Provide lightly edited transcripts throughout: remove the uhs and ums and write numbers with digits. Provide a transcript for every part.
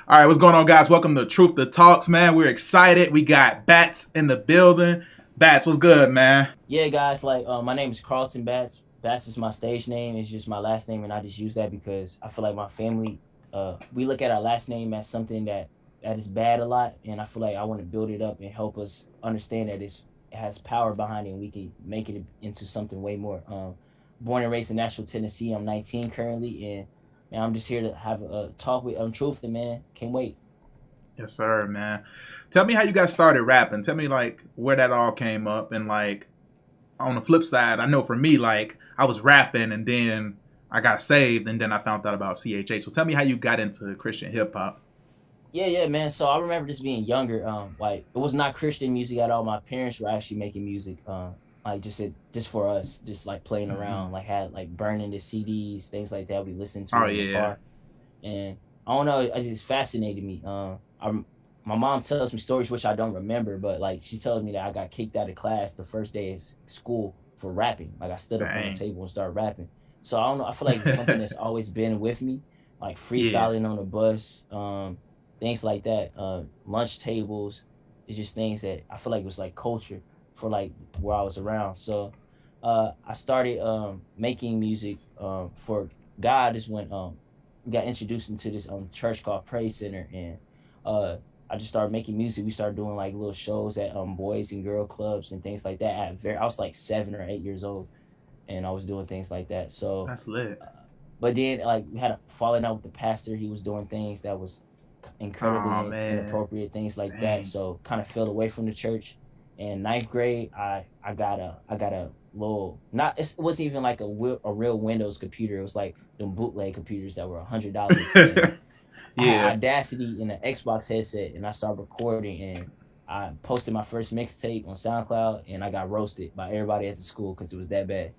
All right, what's going on, guys? Welcome to Trutha Talks, man. We're excited. We got Bats in the building. Bats, what's good, man? Yeah, guys, my name is 𝘾𝙊𝙈𝙈𝙀𝙉. Bats is my stage name. It's just my last name, and I just use that because I feel like my family, we look at our last name as something that is bad a lot, and I feel like I want to build it up and help us understand that it has power behind it, and we can make it into something way more. Born and raised in Nashville, Tennessee. I'm 19 currently, and man, I'm just here to have a talk with Trutha, man. Can't wait. Yes, sir, man. Tell me how you got started rapping. Tell me, like, where that all came up. And, like, on the flip side, I know for me, like, I was rapping and then I got saved and then I found out about 𝐻𝙎𝙎. So tell me how you got into Christian hip hop. Yeah, man. So I remember just being younger. Like it was not Christian music at all. My parents were actually making music. Like just for us, just like playing Mm-hmm. around. Like had like burning the CDs, things like that. We listened to Oh, it in the yeah. car, and I don't know. It just fascinated me. My mom tells me stories which I don't remember, but like she tells me that I got kicked out of class the first day of school for rapping. Like I stood up on the Dang. table and started rapping. So I don't know. I feel like it's something that's always been with me, like Yeah. freestyling on the bus. Things like that. Lunch tables. It's just things that I feel like was like culture for like where I was around. So I started making music for God is when got introduced into this church called Praise Center, and uh I just started making music. We started doing like little shows at boys and girl clubs and things like that. I was like 7 or 8 years old, and I was doing things like that. So That's lit. uh, but then like we had a falling out with the pastor. He was doing things that was Oh, incredibly man. inappropriate, things like that. Dang. So kind of fell away from the church. In ninth grade, I got a little, not, it wasn't even like a real Windows computer. It was like them bootleg computers that were $100, and I had Yeah. Audacity in an Xbox headset, and I started recording, and I posted my first mixtape on SoundCloud, and I got roasted by everybody at the school because it was that bad.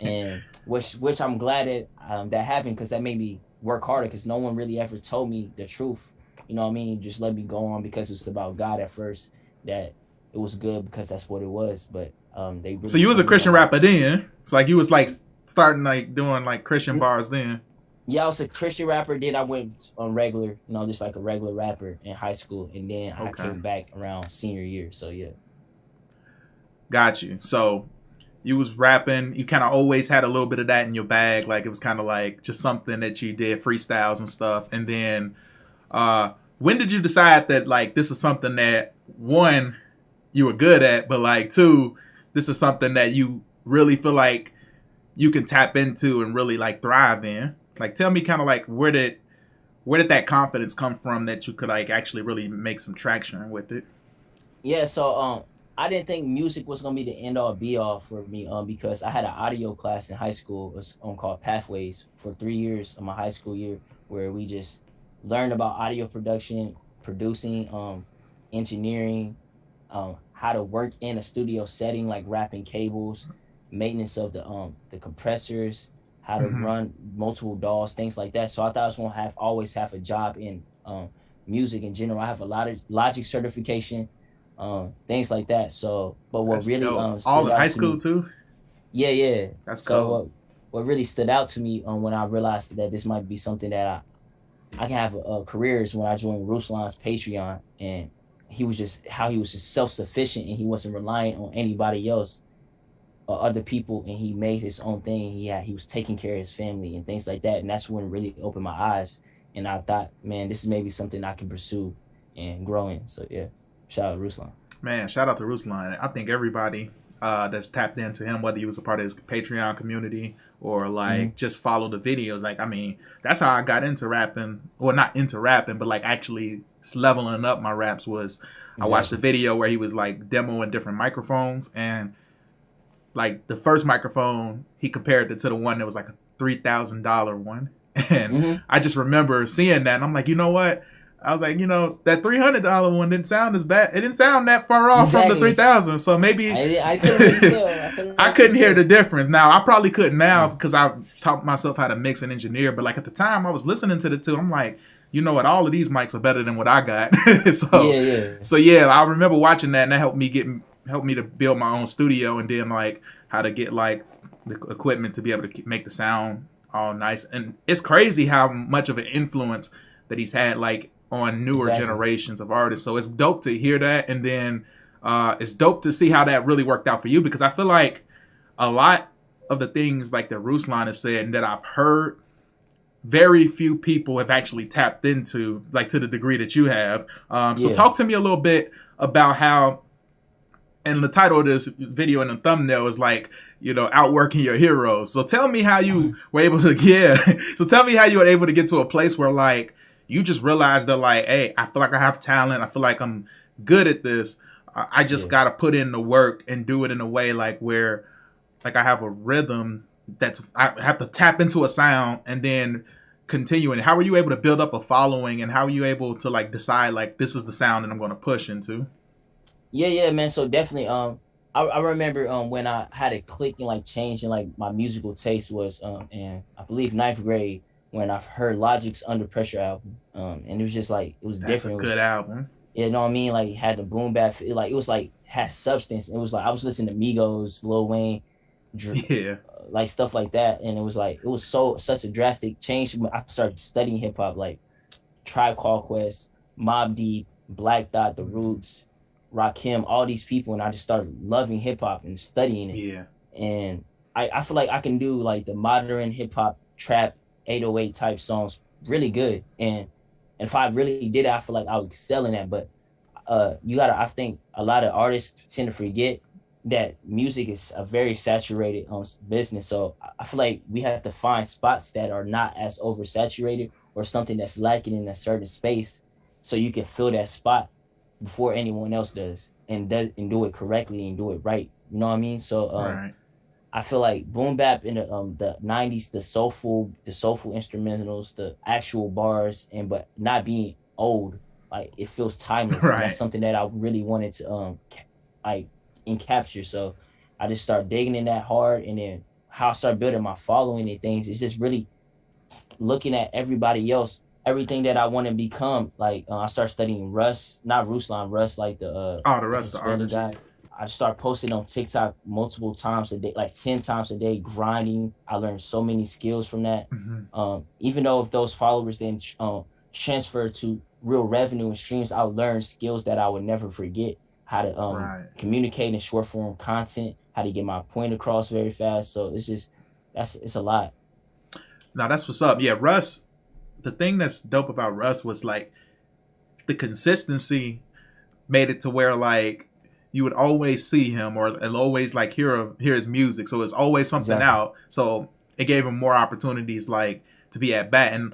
And which I'm glad that that happened, because that made me work harder, because no one really ever told me the truth. You know what I mean? Just let me go on because it's about God at first. That it was good because that's what it was. But they So really you was a put me Christian on like, rapper then. It's like you was like starting like doing like Christian bars then. yeah, I was a Christian rapper. Then I went on regular, just like a regular rapper in high school, and then I Okay. came back around senior year. So yeah. Got you. So you was rapping. You kind of always had a little bit of that in your bag. Like it was kind of like just something that you did, freestyles and stuff. And then, when did you decide that like this is something that one you were good at, but like two, this is something that you really feel like you can tap into and really like thrive in? Like, tell me kind of like where did that confidence come from that you could like actually really make some traction with it? Yeah, so I didn't think music was gonna be the end all be all for me, because I had an audio class in high school. It was called Pathways for 3 years of my high school year, where we just learned about audio production, producing, engineering, how to work in a studio setting, like wrapping cables, maintenance of the compressors, how to Mm-hmm. run multiple DAWs, things like that. So I thought I was gonna have always have a job in music in general. I have a lot of Logic certification, things like that. So, but what That's really dope. All stood in high out to school me, too. yeah, yeah. That's So cold. what really stood out to me when I realized that this might be something that I can have a career is when I joined Ruslan's Patreon, and he was just self sufficient, and he wasn't relying on anybody else or other people, and he made his own thing. He was taking care of his family and things like that, and that's when it really opened my eyes. And I thought, man, this is maybe something I can pursue and grow in. So yeah, shout out to Ruslan. Man, shout out to Ruslan. I think everybody that's tapped into him, whether he was a part of his Patreon community or Mm-hmm. like just follow the videos. Like, I mean, that's how I got into rapping. Well, not into rapping, but like actually leveling up my raps was I watched a Exactly. video where he was like demoing different microphones, and like the first microphone he compared it to the one that was like a $3,000 one. And Mm-hmm. I just remember seeing that and I'm like, you know what, I was like, that $300 one didn't sound as bad. It didn't sound that far off from the Exactly. 3,000. So maybe I couldn't really tell. I couldn't I really couldn't hear the tell. difference. Now I probably couldn't now Mm. because I've taught myself how to mix and engineer. But like at the time I was listening to the two, I'm like, you know what? All of these mics are better than what I got. so, Yeah, yeah. so yeah, I remember watching that, and that helped me to build my own studio, and then like how to get like the equipment to be able to make the sound all nice. And it's crazy how much of an influence that he's had. Like on newer Exactly. generations of artists. So it's dope to hear that, and then it's dope to see how that really worked out for you, because I feel like a lot of the things like that Ruslan has said and that I've heard, very few people have actually tapped into, like, to the degree that you have. So Yeah. talk to me a little bit about how, and the title of this video and the thumbnail is like, you know, outworking your heroes. So tell me how you were able to, yeah. So tell me how you were able to get to a place where, like, you just realized that, like, hey, I feel like I have talent. I feel like I'm good at this. I just Yeah. got to put in the work and do it in a way, like, where, like, I have a rhythm that's, I have to tap into a sound and then continue. And how were you able to build up a following, and how are you able to, like, decide, like, this is the sound that I'm going to push into? Yeah, yeah, man. So definitely, I remember when I had a click and like changing like my musical taste was in I believe ninth grade when I've heard Logic's Under Pressure album. And it was just like it was That's a different. It good was, album. you know what I mean? Like it had the boom bap, like it was like had substance. It was like I was listening to Migos, Lil Wayne, Yeah. like stuff like that, and it was like it was such a drastic change when I started studying hip hop, like Tribe Called Quest, Mobb Deep, Black Thought, The Roots, Rakim, all these people, and I just started loving hip hop and studying it. Yeah. And I feel like I can do like the modern hip hop trap 808 type songs really good. And if I really did it, I feel like I would excel in that. But you gotta I think a lot of artists tend to forget that music is a very saturated business. So I feel like we have to find spots that are not as oversaturated or something that's lacking in a certain space so you can fill that spot before anyone else does and do it correctly and do it right. You know what I mean? So Right. I feel like boom bap in the 90s, the soulful instrumentals, the actual bars, and but not being old, like it feels timeless, and that's Right. something that I really wanted to like capture. So I just start digging in that hard, and then how I start building my following and things is just really looking at everybody else, everything that I want to become. Like I start studying Russ, not Ruslan, Russ, like Oh, the the rest of the Hispanic artists. guy. I start posting on TikTok multiple times a day, like 10 times a day, grinding. I learned so many skills from that. Hmm. Even though if those followers then transfer to real revenue and streams, I'll learn skills that I would never forget. How to Right. communicate in short form content, how to get my point across very fast. So it's just it's a lot. Now that's what's up. Yeah, Russ. The thing that's dope about Russ was, like, the consistency made it to where, like, you would always see him, or and always, like, hear his music. So it's always something Exactly. out. So it gave him more opportunities, like, to be at bat, and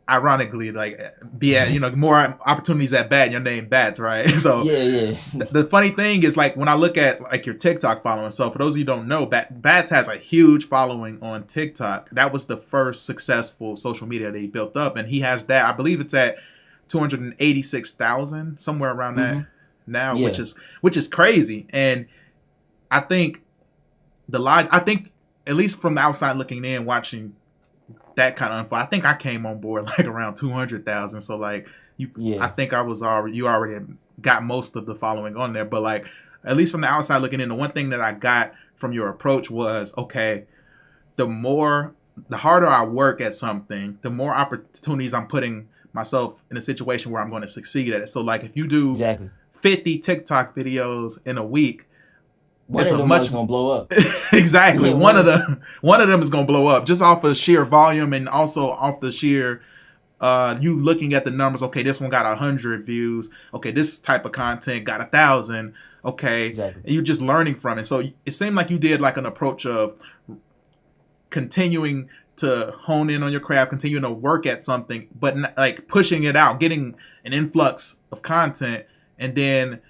ironically, like, be at, you know, more opportunities at bat, and your name Bats, right? So Yeah, yeah. the funny thing is, like, when I look at, like, your TikTok following, so for those of you who don't know, Bats has a huge following on TikTok. That was the first successful social media that he built up, and he has that. I believe it's at 286,000, somewhere around that Hmm. now, Yeah. which is crazy. And I think I think, at least from the outside looking in, watching that kind of unfold, I think I came on board like around 200,000. So, like, I Yeah. think I was already you already got most of the following on there. But, like, at least from the outside looking in, the one thing that I got from your approach was, okay, the more the harder I work at something, the more opportunities I'm putting myself in a situation where I'm going to succeed at it. So, like, if you do Exactly. 50 TikTok videos in a week, One it's of a them much was gonna blow up. exactly Yeah, one of them is going to blow up, just off of sheer volume, and also off the sheer you looking at the numbers. Okay, this one got 100 views. Okay, this type of content got 1,000. Okay, exactly. and you're just learning from it. So it seemed like you did, like, an approach of continuing to hone in on your craft, continuing to work at something, but like, pushing it out, getting an influx of content, and then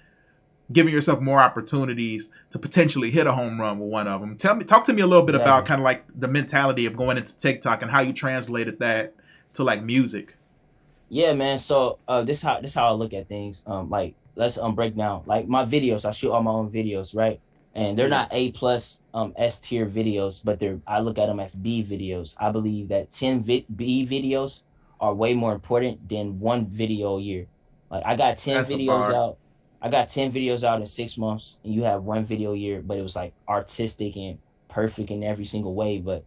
giving yourself more opportunities to potentially hit a home run with one of them. Talk to me a little bit about Exactly. kind of like the mentality of going into TikTok and how you translated that to, like, music. Yeah, man. So this how I look at things. Like let's break down like my videos. I shoot all my own videos, right? And they're Yeah. not A plus S tier videos, but they're I look at them as B videos. I believe that 10 B videos are way more important than one video a year. Like I got 10 That's a videos bar. out. I got 10 videos out in 6 months, and you have one video a year, but it was like artistic and perfect in every single way, but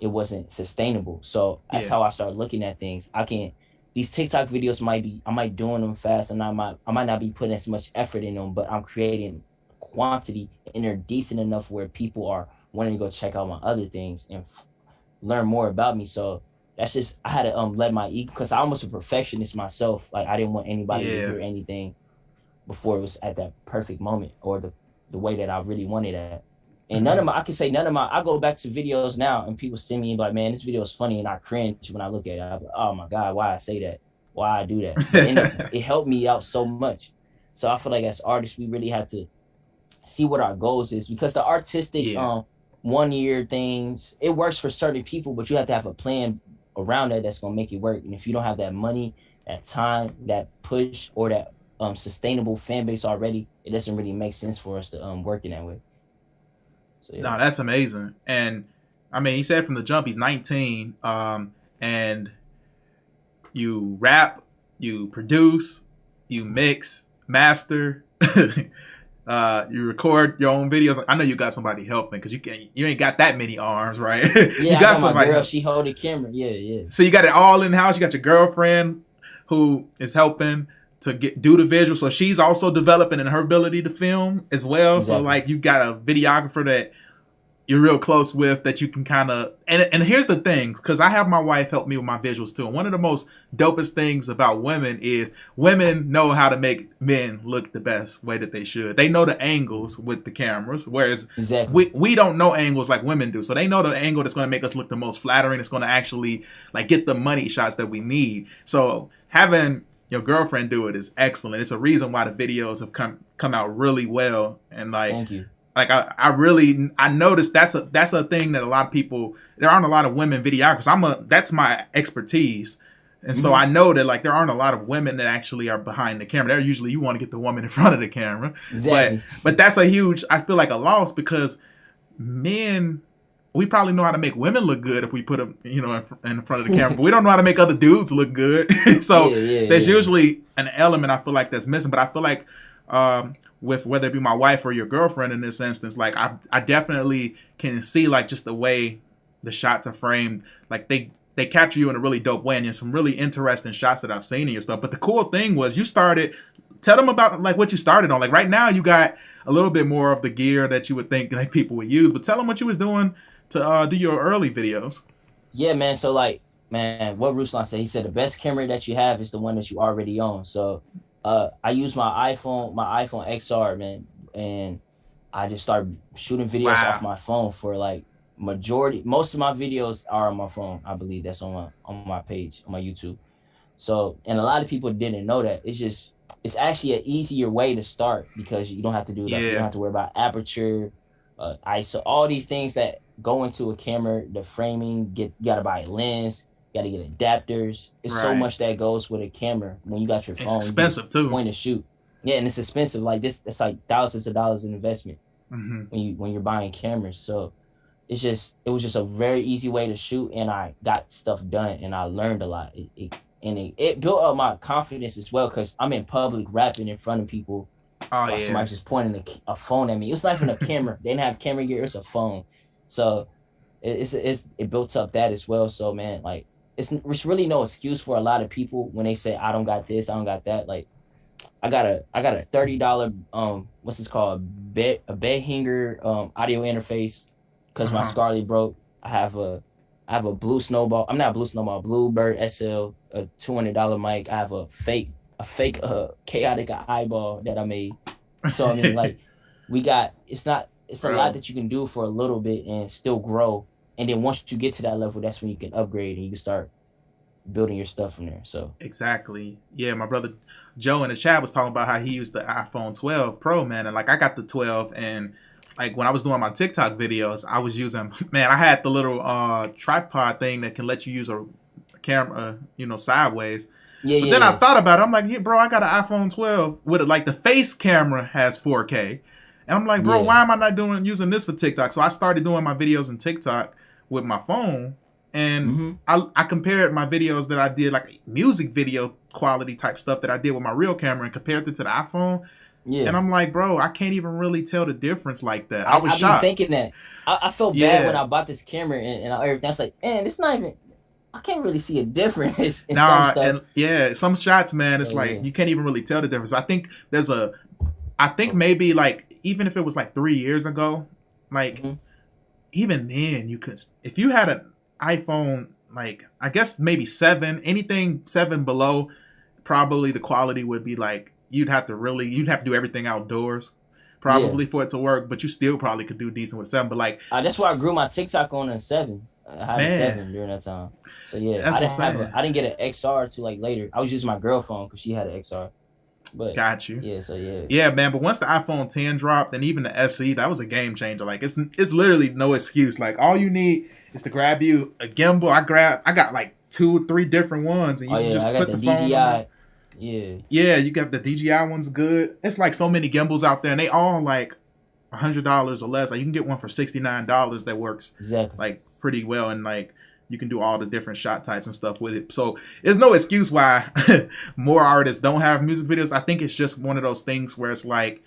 it wasn't sustainable. So that's Yeah. how I started looking at things. I can these TikTok videos I might doing them fast, and I might not be putting as much effort in them, but I'm creating quantity, and they're decent enough where people are wanting to go check out my other things and learn more about me. So that's just, I had to let my ego, because I'm almost a perfectionist myself. Like I didn't want anybody to Yeah. hear anything before it was at that perfect moment, or the way that I really wanted it. And none of my, I can say none of my, I go back to videos now and people send me and be like, man, this video is funny, and I cringe when I look at it. I'm like, oh my God, why I say that? Why I do that? But it helped me out so much. So I feel like as artists, we really have to see what our goals is, because the artistic Yeah. 1 year things, it works for certain people, but you have to have a plan around that that's gonna make it work. And if you don't have that money, that time, that push, or that sustainable fan base already, it doesn't really make sense for us to work in that way. So yeah. No, that's amazing. And I mean, he said from the jump he's 19, and you rap, you produce, you mix, master, you record your own videos. I know you got somebody helping, because you ain't got that many arms, right? Yeah, you got somebody. My girl, she hold the camera. Yeah, yeah. So you got it all in house. You got your girlfriend who is helping to do the visual, so she's also developing in her ability to film as well. Exactly. So like you got a videographer that you're real close with, that you can kind of, and here's the thing, because I have my wife help me with my visuals too, and one of the most dopest things about women is women know how to make men look the best way that they should. They know the angles with the cameras, whereas we don't know angles like women do. So they know the angle that's going to make us look the most flattering, it's going to actually like get the money shots that we need. So having your girlfriend do it is excellent. It's a reason why the videos have come out really well. And like, thank you. Like I noticed that's a thing that a lot of people, there aren't a lot of women videographers. That's my expertise. And so I know that like there aren't a lot of women that actually are behind the camera. They're usually, you want to get the woman in front of the camera. Exactly. But that's a huge, I feel like, a loss, because men, we probably know how to make women look good if we put them, in front of the camera, but we don't know how to make other dudes look good. So there's usually an element I feel like that's missing. But I feel like with whether it be my wife or your girlfriend in this instance, like I definitely can see like just the way the shots are framed, like they capture you in a really dope way, and there's some really interesting shots that I've seen in your stuff. But the cool thing was tell them about like what you started on. Like right now you got a little bit more of the gear that you would think like people would use, but tell them what you was doing to do your early videos. Yeah, man. So like, man, what Ruslan said, he said the best camera that you have is the one that you already own. So I use my iPhone XR, man, and I just started shooting videos off my phone for like most of my videos are on my phone. I believe that's on my page, on my YouTube. So, and a lot of people didn't know that. It's actually an easier way to start, because you don't have to do like, you don't have to worry about aperture, ISO, all these things that go into a camera, the framing, you gotta buy a lens, you gotta get adapters. It's so much that goes with a camera when you got your phone. It's expensive too. Point to shoot. Yeah, and it's expensive. Like this, it's like thousands of dollars in investment when you're buying cameras. So it was just a very easy way to shoot, and I got stuff done, and I learned a lot. It built up my confidence as well, because I'm in public rapping in front of people. Somebody just pointing a phone at me. It's not even a camera. They didn't have camera gear. It's a phone. So it built up that as well. So man, like it's really no excuse for a lot of people when they say I don't got this, I don't got that. Like I got a $30 what's this called, a 𝙎𝙐𝙆𝙈𝙈𝙀𝙉 audio interface, because my Scarlett broke. I have a blue snowball. I'm not blue snowball. Bluebird SL, a $200 mic. I have a fake 𝘾𝙊𝙈𝙈𝙀𝙉 eyeball that I made. So I mean, like it's a lot that you can do for a little bit and still grow. And then once you get to that level, that's when you can upgrade and you can start building your stuff from there. So exactly. Yeah, my brother Joe in the chat was talking about how he used the iPhone 12 Pro, man, and like I got the 12, and like when I was doing my TikTok videos, I was using, man, I had the little tripod thing that can let you use a camera, sideways. But then I thought about it. I'm like, yeah, bro, I got an iPhone 12 with it. Like the face camera has 4K. And I'm like, bro, why am I not using this for TikTok? So I started doing my videos in TikTok with my phone. And I compared my videos that I did, like music video quality type stuff that I did with my real camera, and compared it to the iPhone. Yeah. And I'm like, bro, I can't even really tell the difference like that. I was shocked. Thinking that. I felt bad when I bought this camera and everything. I was like, man, it's not even. I can't really see a difference in some Nah, stuff. and yeah, some shots, man, So it's like yeah. you can't even really tell the difference. I think maybe like even if it was like 3 years ago, like Hmm. even then you could, if you had an iPhone, like I guess maybe seven, anything seven below, probably the quality would be like you'd have to do everything outdoors Yeah. probably for it to work, but you still probably could do decent with seven. But like, That's why I grew my TikTok on a 7. I had a man, 7 during that time. So yeah, that's what I'm saying. I didn't get an XR to like later. I was using my girl phone because she had an XR. But Got you. yeah, so yeah. Yeah, man. But once the iPhone 10 dropped, and even the SE, that was a game changer. Like it's literally no excuse. Like all you need is to grab you a gimbal. I got like 2 or 3 different ones, and Oh you can yeah, just I got put the the phone on. DJI. Yeah, Yeah, you got the DJI one's good. It's like so many gimbals out there, and they all like $100 or less. Like you can get one for $69 that works exactly. like pretty well, and like you can do all the different shot types and stuff with it. So there's no excuse why more artists don't have music videos. I think it's just one of those things where it's like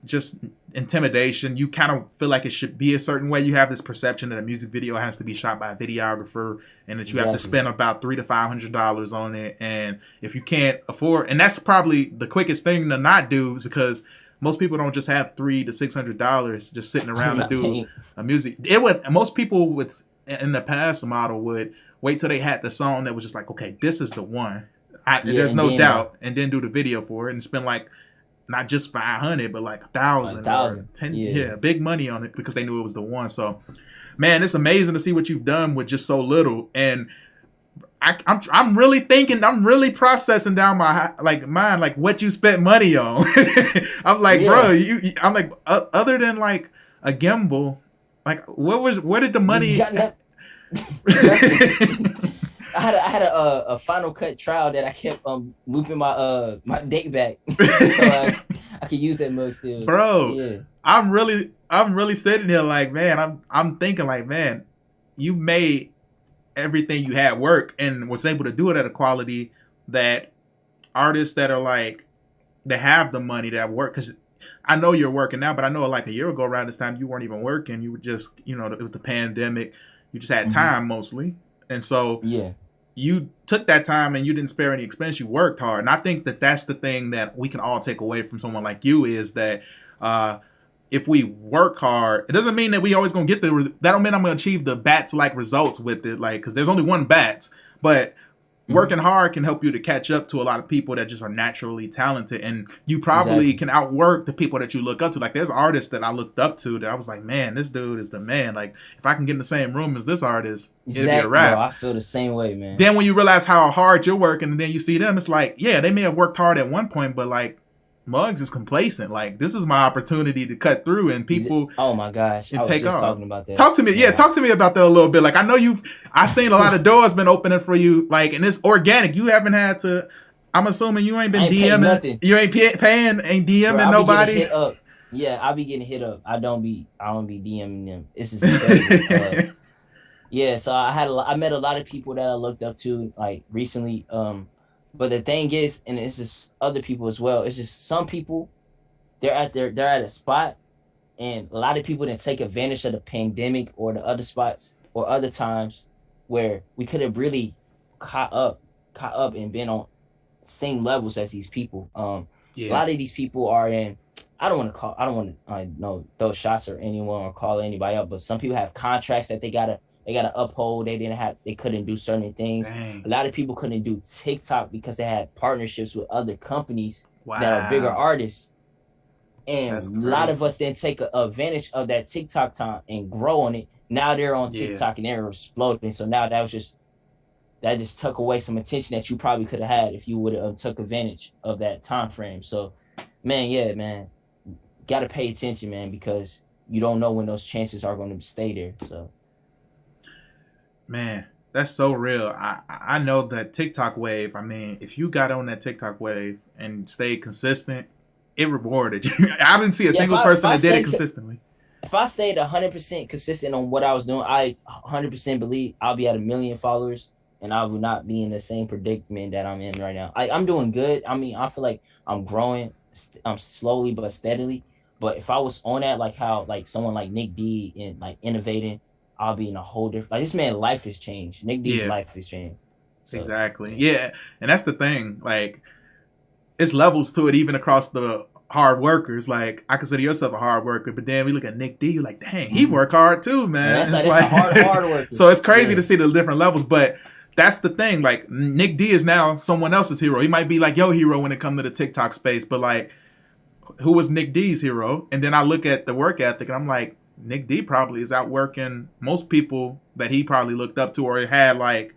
just intimidation. You kind of feel like it should be a certain way. You have this perception that a music video has to be shot by a videographer, and that you have to Exactly. spend about $300 to $500 on it. And if you can't afford, and that's probably the quickest thing to not do, is because most people don't just have $300 to $600 just sitting I'm around to not do paying. a music. It would most people would in the past model would wait till they had the song that was just like, okay, this is the one. Yeah, There's and no then doubt, and then do the video for it and spend like not just 500 but like a like thousand or 1,000. 10, Yeah. yeah, big money on it because they knew it was the one. So man, it's amazing to see what you've done with just so little. And I'm really thinking, I'm really processing down my like mind, like what you spent money on. I'm like, bro, Yeah. I'm like, other than like a gimbal, like where did the You money? got nothing. I had a Final Cut trial that I kept looping my date back, so I could use that mug still. So Bro, yeah, I'm really sitting here like, man, I'm thinking like, man, you made everything you had work and was able to do it at a quality that artists that are like that have the money that work. Because I know you're working now, but I know like a year ago around this time you weren't even working. You were just, it was the pandemic. You just had hmm, time mostly, and so yeah, you took that time and you didn't spare any expense. You worked hard, and I think that that's the thing that we can all take away from someone like you is that uh, if we work hard, it doesn't mean that we always gonna get that don't mean I'm gonna achieve the bats like results with it, like because there's only one bats, but hmm, working hard can help you to catch up to a lot of people that just are naturally talented, and you probably exactly, can outwork the people that you look up to. Like there's artists that I looked up to that I was like, man, this dude is the man. Like if I can get in the same room as this artist, it'd be a exact, bro. wrap. I feel the same way, man. Then when you realize how hard you're working, and then you see them, it's like, yeah, they may have worked hard at one point, but like Muggs is complacent. Like this is my opportunity to cut through and people Oh my gosh, I and was take just off. talking about that. Talk to me, yeah. Yeah, Talk to me about that a little bit. Like I know I've seen a lot of doors been opening for you. Like and it's organic. You haven't had to. I'm assuming you ain't I been ain't paid DMing. nothing, You ain't paying. Ain't bro. DMing I be getting nobody. hit up. Yeah, I be getting hit up. I don't be DMing them. This is incredible. Yeah, so I met a lot of people that I looked up to like recently. But the thing is, and it's just other people as well. It's just some people they're at a spot, and a lot of people didn't take advantage of the pandemic or the other spots or other times where we could have really caught up, caught up and been on same levels as these people. A Yeah, lot of these people are in. I don't want to know throw shots or anyone or call anybody out, but some people have contracts that they gotta uphold. They couldn't do certain things. A dang. lot of people couldn't do TikTok because they had partnerships with other companies that are bigger Wow, artists. that's And a lot of crazy. us didn't take advantage of that TikTok time and grow on it. Now they're on Yeah, TikTok and they're exploding. So now that just took away some attention that you probably could have had if you would have took advantage of that time frame. So, man, yeah, man, got to pay attention, man, because you don't know when those chances are going to stay there. So, man, that's so real. I know that TikTok wave. I mean, if you got on that TikTok wave and stayed consistent, it rewarded you. I didn't see a yeah, single if person I that did it stay consistently. if I stayed 100% consistent on what I was doing, I 100% believe I'll be at 1 million followers, and I will not be in the same predicament that I'm in right now. I'm doing good. I mean, I feel like I'm growing. I'm slowly but steadily. But if I was on that, like how like someone like Nick D and like innovating, I'll be in a whole different. Like this man, life has changed. Nick D's Yeah, life has changed. So exactly. yeah, Yeah, and that's the thing. Like, it's levels to it, even across the hard workers. Like, I consider yourself a hard worker, but then we look at Nick D, you're like, dang, he mm-hmm. work hard too, Man, man. that's It's a hard like, worker. so it's crazy Yeah, to see the different levels, but that's the thing. Like, Nick D is now someone else's hero. He might be like your hero when it comes to the TikTok space, but like, who was Nick D's hero? And then I look at the work ethic, and I'm like, Nick D probably is outworking most people that he probably looked up to or had like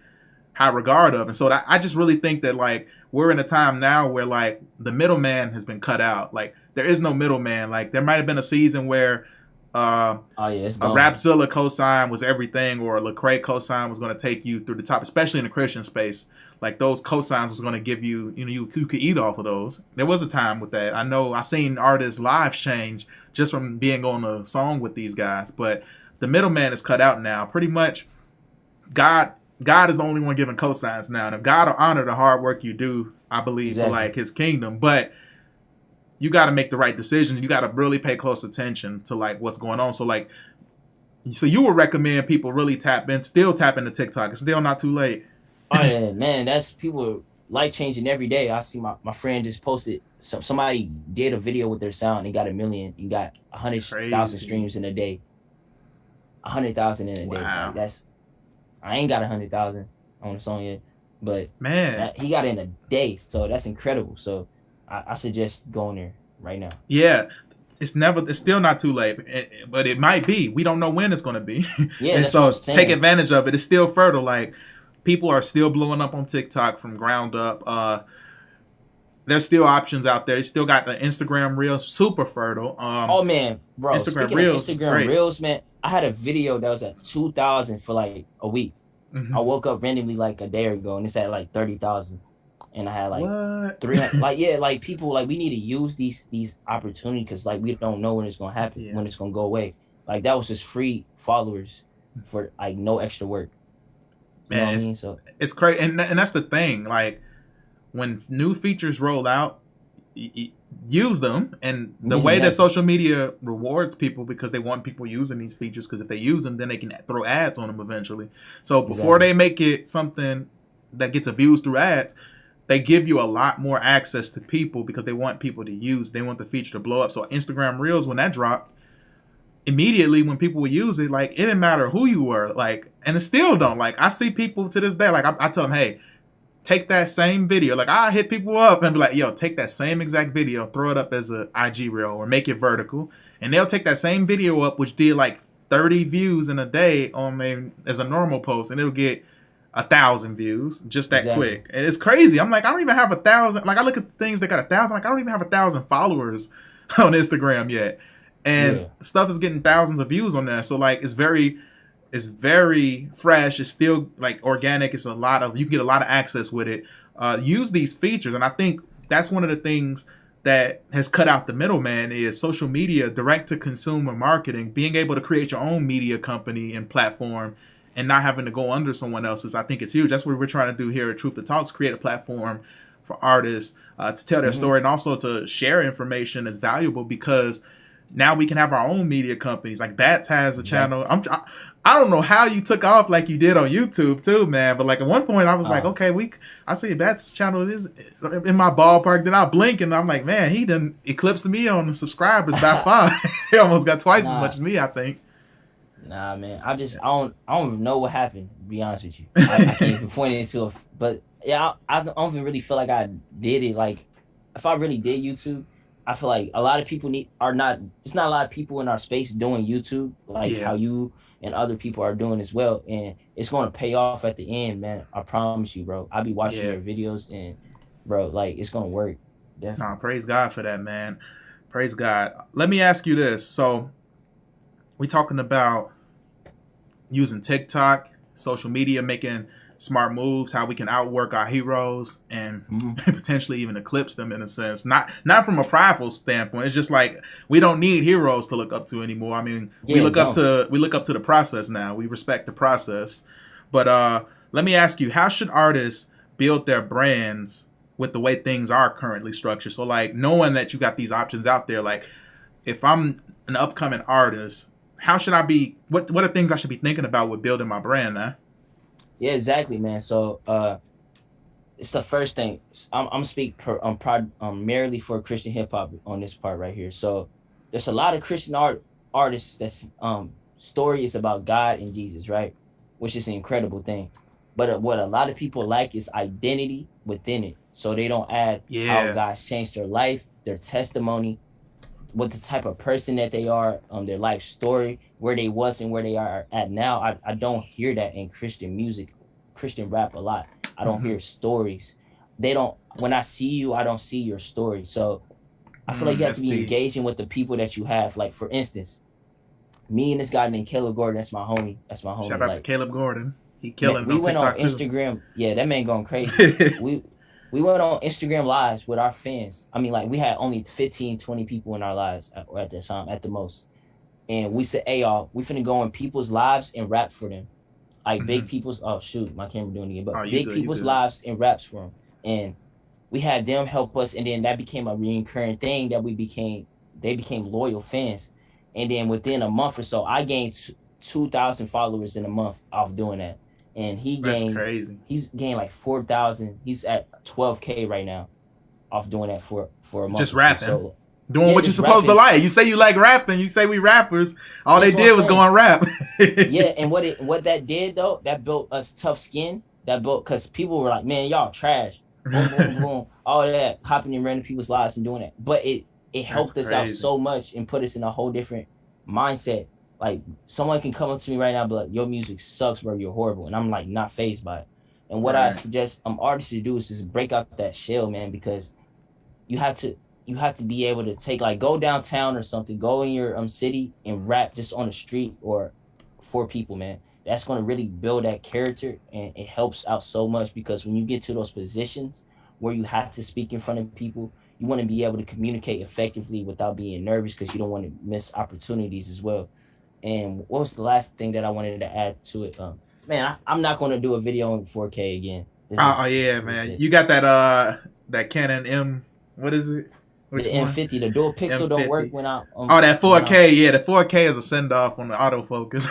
high regard of. And so I just really think that like we're in a time now where like the middleman has been cut out. Like there is no middleman. Like there might have been a season where oh yeah, it's a gone. Rapzilla cosign was everything, or a Lecrae cosign was going to take you through the top, especially in the Christian space. Like those cosigns was going to give you, you know, you could eat off of those. There was a time with that. I know I seen artists' lives change just from being on a song with these guys, but the middleman is cut out now. Pretty much, God is the only one giving cosigns now. And if God will honor the hard work you do, I believe, Exactly. for like His kingdom, but you got to make the right decisions. You got to really pay close attention to like what's going on. So like, so you would recommend people really still tap into TikTok. It's still not too late. Oh yeah, man, that's people life changing every day. I see my friend just posted somebody did a video with their sound. He got 1 million. He got 100,000 Crazy. streams in a day. 100,000 in a day. Wow. Like, that's I ain't got 100,000 on the song yet, but Man, he got it in a day. So that's incredible. So I suggest going there right now. yeah, it's still not too late, but it might be. We don't know when it's going to be. Yeah, And that's so what I'm saying. take advantage of it. It's still fertile. Like people are still blowing up on TikTok from ground up. There's still options out there. You still got the Instagram Reels, super fertile. Oh man, bro. Instagram Speaking Reels of is Instagram great. Reels, man, I had a video that was at 2,000 for like a week. Mhm. I woke up randomly like a day ago and it's at like 30,000, and I had like What? 300. Like yeah, like people like we need to use these opportunities because like we don't know when it's gonna happen, Yeah. when it's gonna go away. Like that was just free followers for like no extra work. You know what I mean? So It's crazy, and that's the thing. Like when new features roll out, use them. And the way that social media rewards people because they want people using these features, because if they use them, then they can throw ads on them eventually. So before they make it something that gets abused through ads, they give you a lot more access to people because they want people to use. They want the feature to blow up. So Instagram Reels, when that dropped, immediately when people would use it, like it didn't matter who you were, like, and it still don't. Like I see people to this day, like I tell them, hey, take that same video. Like I hit people up and be like, yo, take that same exact video, throw it up as a IG reel or make it vertical, and they'll take that same video up, which did like 30 views in a day on as a normal post, and it'll get 1,000 views just that quick. And it's crazy. I'm like, I don't even have 1,000. Like I look at the things that got 1,000. Like I don't even have 1,000 followers on Instagram yet. And stuff is getting thousands of views on there. So like it's very fresh. It's still like organic. It's you can get a lot of access with it. Use these features. And I think that's one of the things that has cut out the middleman is social media, direct to consumer marketing, being able to create your own media company and platform and not having to go under someone else's. I think it's huge. That's what we're trying to do here at Trutha Talks, create a platform for artists to tell their story and also to share information that's valuable, because now we can have our own media companies. Like Bats has a channel. I don't know how you took off like you did on YouTube too, man. But like at one point I was like, okay, I see Bats' channel is in my ballpark. Then I blink and I'm like, man, he done eclipsed me on the subscribers by 5. He almost got twice as much as me, I think. Nah, man. I don't even know what happened, to be honest with you. I can't even point it to but yeah, I don't even really feel like I did it. Like if I really did YouTube, I feel like a lot of people there's not a lot of people in our space doing YouTube like how you and other people are doing as well. And it's going to pay off at the end, man. I promise you, bro. I'll be watching your videos and bro, like it's going to work. Definitely. Nah, praise God for that, man. Praise God. Let me ask you this. So we talking about using TikTok, social media, making smart moves, how we can outwork our heroes and potentially even eclipse them in a sense. Not from a prideful standpoint. It's just like we don't need heroes to look up to anymore. I mean, we look up to the process now. We respect the process. But let me ask you, how should artists build their brands with the way things are currently structured? So like knowing that you got these options out there, like if I'm an upcoming artist, how should I be? What are things I should be thinking about with building my brand, man? Yeah, exactly, man. So it's the first thing. I'm speak merely for Christian hip hop on this part right here. So there's a lot of Christian artists that's story is about God and Jesus, right? Which is an incredible thing. But what a lot of people like is identity within it. So they don't add how Yeah. God changed their life, their testimony, what the type of person that they are, their life story, where they was and where they are at now. I don't hear that in Christian music, Christian rap a lot. I don't hear stories. They don't. When I see you, I don't see your story. So I feel like you have to be deep. engaging with the people that you have. Like for instance, me and this guy named 𝘾𝙊𝙈𝙈𝙀. That's my homie. That's my homie. Shout out like, to Caleb Gordon. He man, killing we on went on TikTok too. Instagram. Yeah, that man going crazy. we went on Instagram lives with our fans. I mean, like we had only 15, 20 people in our lives at that time, at the most. And we said, hey, y'all, we finna go in people's lives and rap for them. Like big people's, oh shoot, my camera doing it again, but big people's lives and raps for them. And we had them help us. And then that became a recurring thing that they became loyal fans. And then within a month or so, I gained 2,000 followers in a month off doing that. And That's crazy. He's gained like 4,000. He's at 12K right now off doing that for a month. Just rapping. So, doing what you're supposed to like. You say you like rapping. You say we rappers. All they did was go and rap. Yeah, and what that did though, that built us tough skin. That built, because people were like, man, y'all trash. Boom, boom, boom. All that hopping in random people's lives and doing that. But it helped us out so much and put us in a whole different mindset. Like someone can come up to me right now and be like, your music sucks, bro, you're horrible. And I'm like not fazed by it. And what I suggest artists to do is just break out that shell, man, because you have to be able to take, like, go downtown or something, go in your city and rap just on the street or for people, man. That's going to really build that character, and it helps out so much, because when you get to those positions where you have to speak in front of people, you want to be able to communicate effectively without being nervous, because you don't want to miss opportunities as well. And what was the last thing that I wanted to add to it? Man, I'm not going to do a video in 4K again. Oh yeah, man. You got that Canon M. What is it? The M50, the dual pixel M50. Don't work when I. That 4K, yeah, the 4K is a send off on the autofocus.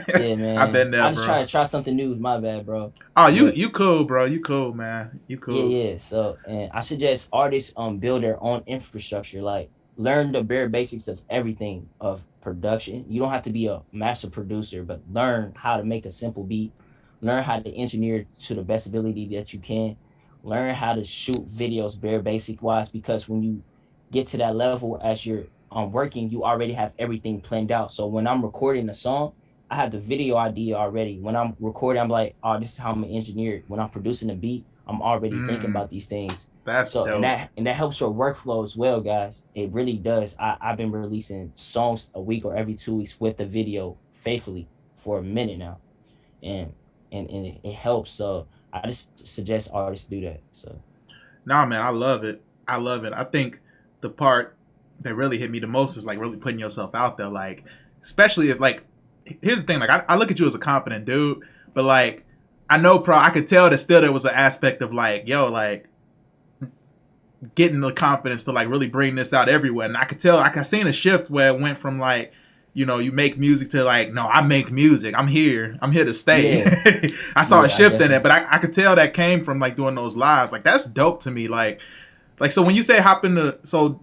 Yeah, man. I've been there, I just try something new. My bad, bro. Oh, you cool, bro. You cool, man. You cool. Yeah. So, and I suggest artists build their own infrastructure. Like, learn the bare basics of everything of production. You don't have to be a master producer, but learn how to make a simple beat. Learn how to engineer to the best ability that you can. Learn how to shoot videos bare basic wise, because when you get to that level as you're working, you already have everything planned out. So when I'm recording a song, I have the video idea already. When I'm recording, I'm like, oh, this is how I'm gonna engineer it. When I'm producing a beat, I'm already thinking about these things. That's so dope. And that helps your workflow as well, guys. It really does. I've been releasing songs a week or every 2 weeks with the video faithfully for a minute now, and it helps. So I just suggest artists do that. So, nah, man, I love it. I think the part that really hit me the most is like really putting yourself out there. Like, especially if, like, here's the thing. Like, I look at you as a confident dude, but like, I know, I could tell that still there was an aspect of like, yo, like, getting the confidence to like really bring this out everywhere. And I could tell, I seen a shift where it went from like, you know, you make music to like, no, I make music. I'm here to stay. Yeah. I saw a shift in it, but I could tell that came from like doing those lives. Like, that's dope to me. Like, so when you say hop into, so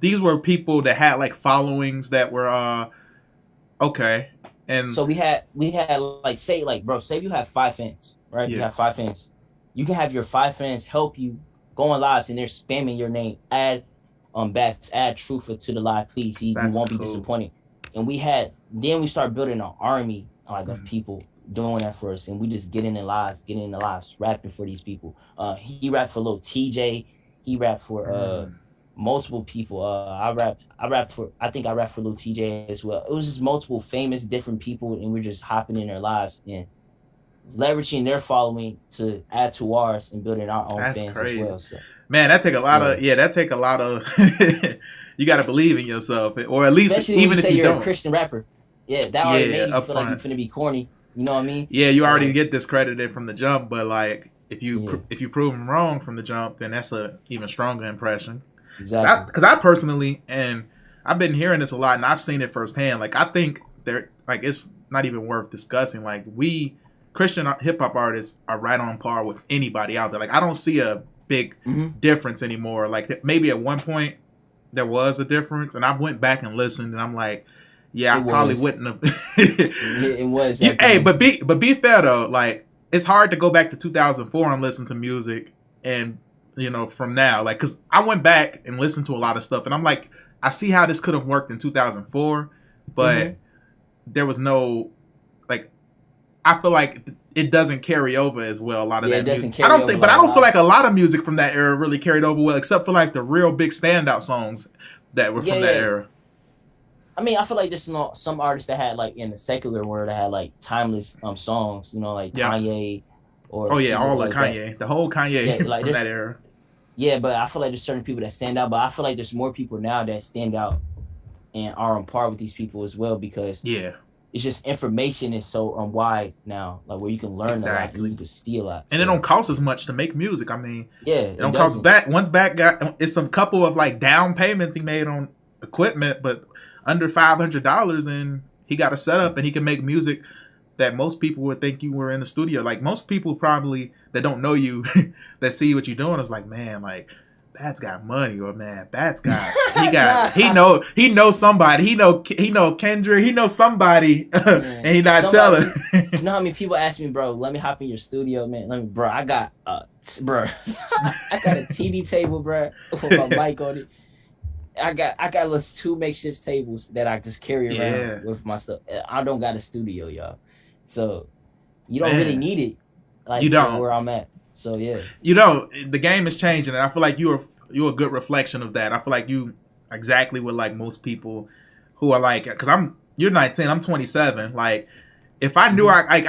these were people that had like followings that were, okay. And so we had like, say like, bro, say if you have 5 fans, right? Yeah. You have 5 fans. You can have your 5 fans help you go on lives, and they're spamming your name. Add Trutha to the live, please. You won't be disappointed. And then we start building an army like of people doing that for us, and we just get in the lives, rapping for these people. He rapped for Lil TJ. He rapped for multiple people. I rapped for Lil TJ as well. It was just multiple famous different people, and we're just hopping in their lives and leveraging their following to add to ours and building our own fans as well. So, man, that take a lot of you got to believe in yourself, or at least especially even if you're a Christian rapper. Yeah, that already made you feel like you're finna be corny. You know what I mean? Yeah, you already get discredited from the jump, but like if you prove them wrong from the jump, then that's a even stronger impression. Exactly. Because I personally, and I've been hearing this a lot, and I've seen it firsthand. Like, I think they're like it's not even worth discussing. Like we Christian hip hop artists are right on par with anybody out there. Like I don't see a big difference anymore. Like maybe at one point there was a difference, and I went back and listened, and I'm like, yeah, I probably wouldn't have. It was. Hey, but be fair though. Like it's hard to go back to 2004 and listen to music, and from now, like, cause I went back and listened to a lot of stuff, and I'm like, I see how this could have worked in 2004, but there was no, like, I feel like it doesn't carry over as well. A lot of that music. I don't feel like a lot of music from that era really carried over well, except for like the real big standout songs that were from that era. I mean, I feel like there's some artists that had like in the secular world that had like timeless songs, like Kanye or all like Kanye, the whole Kanye like from that era. Yeah, but I feel like there's certain people that stand out, but I feel like there's more people now that stand out and are on par with these people as well, because it's just information is so wide now, like where you can learn a lot and you can steal a lot. And it don't cost as much to make music. I mean, it don't cost once back got it's some couple of like down payments he made on equipment, but under $500, and he got a setup and he can make music that most people would think you were in the studio. Like most people probably that don't know you that see what you're doing is like, man, like Bad's got money, or man, Bad's got he knows somebody. He know Kendrick, he knows somebody and he not telling. You know how many people ask me, bro, let me hop in your studio, man. I got I got a TV table, bro, with my mic on it. I got those 2 makeshift tables that I just carry around with my stuff. I don't got a studio, y'all. So you don't really need it. Like you don't where I'm at. So yeah. The game is changing, and I feel like you're a good reflection of that. I feel like you exactly what like most people who are like, because you're 19, I'm 27. Like if I knew I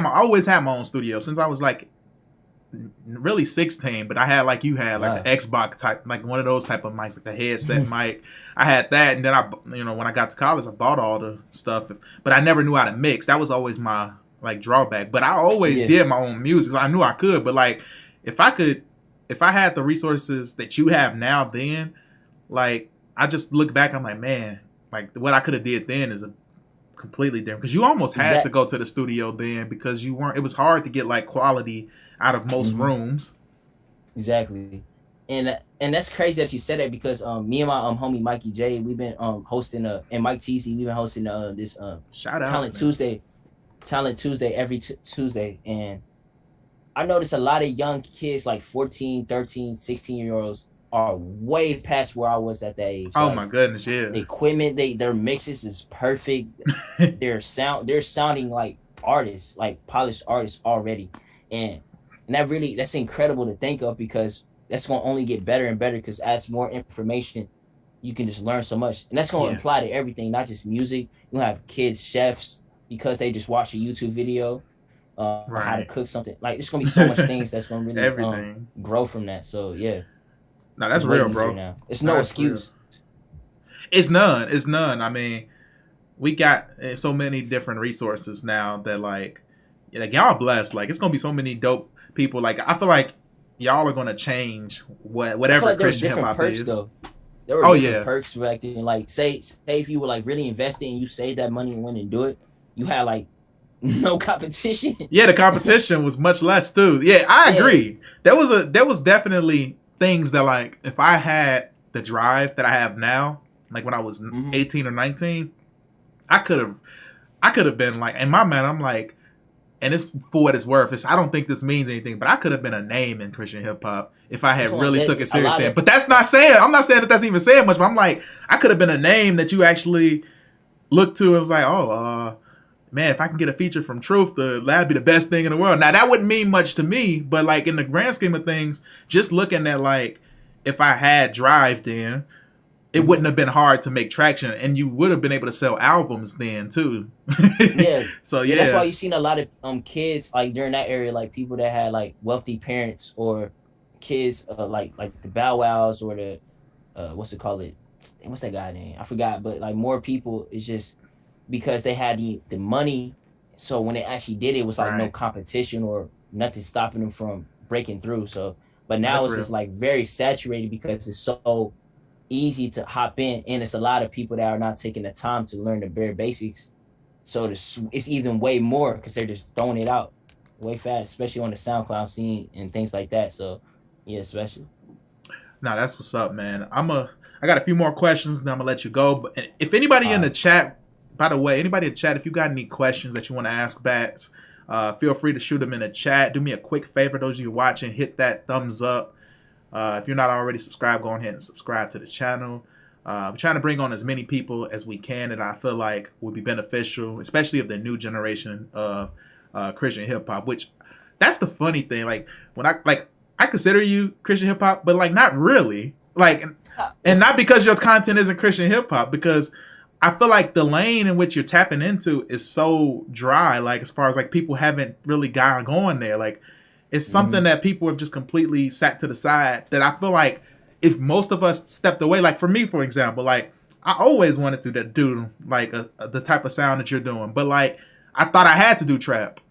always had my own studio since I was like really 16, but I had like you had like an Xbox type, like one of those type of mics, like the headset mic. I had that, and then when I got to college, I bought all the stuff, but I never knew how to mix. That was always my like drawback. But I always did my own music, so I knew I could. But like if I had the resources that you have now, then like I just look back, I'm like, man, like what I could have did then is a completely different, because you almost had to go to the studio then, because it was hard to get like quality out of most rooms. Exactly. And that's crazy that you said that, because me and my homie Mikey J, we've been hosting and Mike TC, we've been hosting this shout out Talent Tuesday every Tuesday, and I noticed a lot of young kids like 14, 13, 16-year-olds are way past where I was at that age. Oh, like, my goodness, yeah. The equipment, their mixes is perfect. they're sounding like artists, like polished artists already. And that's incredible to think of, because that's going to only get better and better, because as more information, you can just learn so much. And that's going to apply to everything, not just music. You'll have kids, chefs, because they just watch a YouTube video how to cook something. Like, there's going to be so much things that's going to really grow from that. So, yeah. No, that's real, bro. Now. It's no excuse. Real. It's none. I mean, we got so many different resources now that like y'all blessed. Like, it's going to be so many dope people. Like, I feel like y'all are going to change whatever like Christian hip hop is. Though. There were different perks back then. Like, say if you were like really investing and you saved that money and went and do it, you had like no competition. Yeah, the competition was much less too. Yeah, I agree. There was definitely things that like if I had the drive that I have now, like when I was 18 or 19, I could have been like, in my mind, I'm like, and it's for what it's worth. I don't think this means anything, but I could have been a name in Christian hip hop if I had really took it seriously. But that's not saying, I'm not saying that's even saying much, but I'm like, I could have been a name that you actually looked to and was like, oh, man, if I can get a feature from Trutha, that'd be the best thing in the world. Now, that wouldn't mean much to me, but like in the grand scheme of things, just looking at like, if I had drive then, it wouldn't have been hard to make traction, and you would have been able to sell albums then too. Yeah. So yeah, that's why you've seen a lot of kids like during that area, like people that had like wealthy parents, or kids like the Bow Wows, or the what's that guy name? I forgot, but like more people is just because they had the money. So when they actually did it, was like no competition or nothing stopping them from breaking through. So, but now it's just like very saturated because it's so easy to hop in, and it's a lot of people that are not taking the time to learn the bare basics. So it's even way more because they're just throwing it out way fast, especially on the SoundCloud scene and things like that. So yeah, especially. Nah, that's what's up, man. I got a few more questions, then I'm gonna let you go. But if anybody in Uh, the chat, by the way, anybody in the chat, if you got any questions that you want to ask Bats, feel free to shoot them in the chat. Do me a quick favor, those of you watching, hit that thumbs up. If you're not already subscribed, go ahead and subscribe to the channel. We're trying to bring on as many people as we can that I feel like would be beneficial, especially of the new generation of Christian hip hop. Which that's the funny thing. Like when I consider you Christian hip hop, but like not really. Like and not because your content isn't Christian hip hop, because I feel like the lane in which you're tapping into is so dry. Like as far as like people haven't really gone going there. Like it's something that people have just completely sat to the side. That I feel like if most of us stepped away, like for me, for example, like I always wanted to do like the type of sound that you're doing, but like I thought I had to do trap,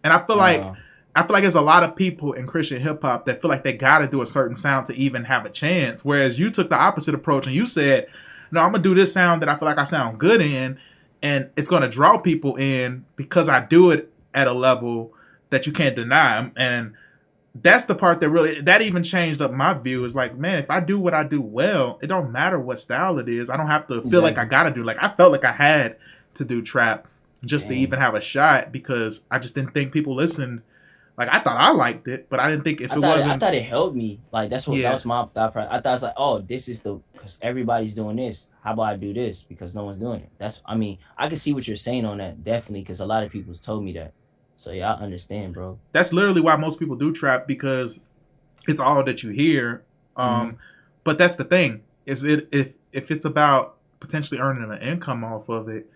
and I feel like there's a lot of people in Christian hip hop that feel like they got to do a certain sound to even have a chance. Whereas you took the opposite approach and you said, no, I'm going to do this sound that I feel like I sound good in. And it's going to draw people in because I do it at a level that you can't deny. And that's the part that even changed up my view. Is like, man, if I do what I do well, it don't matter what style it is. I don't have to feel like I got to do. Like I felt like I had to do trap just to even have a shot because I just didn't think people listened. Like I thought I liked it, but I didn't think I thought it helped me. Like that was my thought process. I thought it's like, oh, this is because everybody's doing this. How about I do this because no one's doing it? I can see what you're saying on that definitely because a lot of people told me that. So yeah, I understand, bro. That's literally why most people do trap because it's all that you hear. But that's the thing is if it's about potentially earning an income off of it,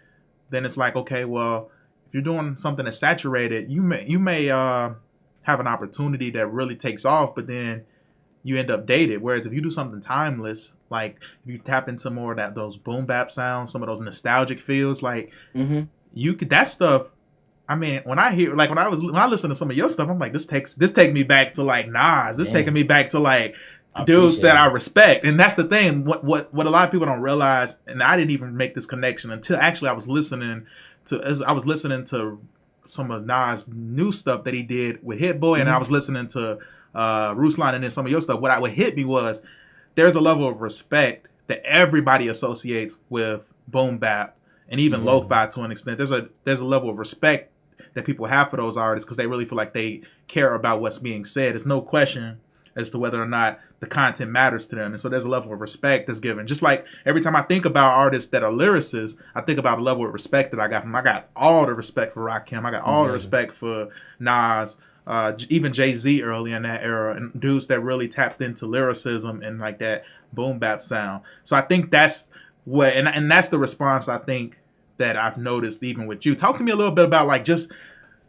then it's like, okay, well, if you're doing something that's saturated, you may have an opportunity that really takes off, but then you end up dated. Whereas if you do something timeless, like if you tap into more of those boom bap sounds, some of those nostalgic feels, like you could that stuff. I mean, when I listen to some of your stuff, I'm like, this take me back to like Nas. This taking me back to like dudes that I respect. And that's the thing. What a lot of people don't realize, and I didn't even make this connection until actually I was listening to some of Nas' new stuff that he did with Hit Boy, and I was listening to Ruslan and then some of your stuff. What hit me was there's a level of respect that everybody associates with boom bap and even lo-fi to an extent. There's a level of respect that people have for those artists because they really feel like they care about what's being said. There's no question as to whether or not the content matters to them. And so there's a level of respect that's given. Just like every time I think about artists that are lyricists, I think about the level of respect that I got from them. I got all the respect for Rakim. I got all the respect for Nas, even Jay-Z early in that era, and dudes that really tapped into lyricism and like that boom bap sound. So I think that's what, and that's the response I think that I've noticed even with you. Talk to me a little bit about like just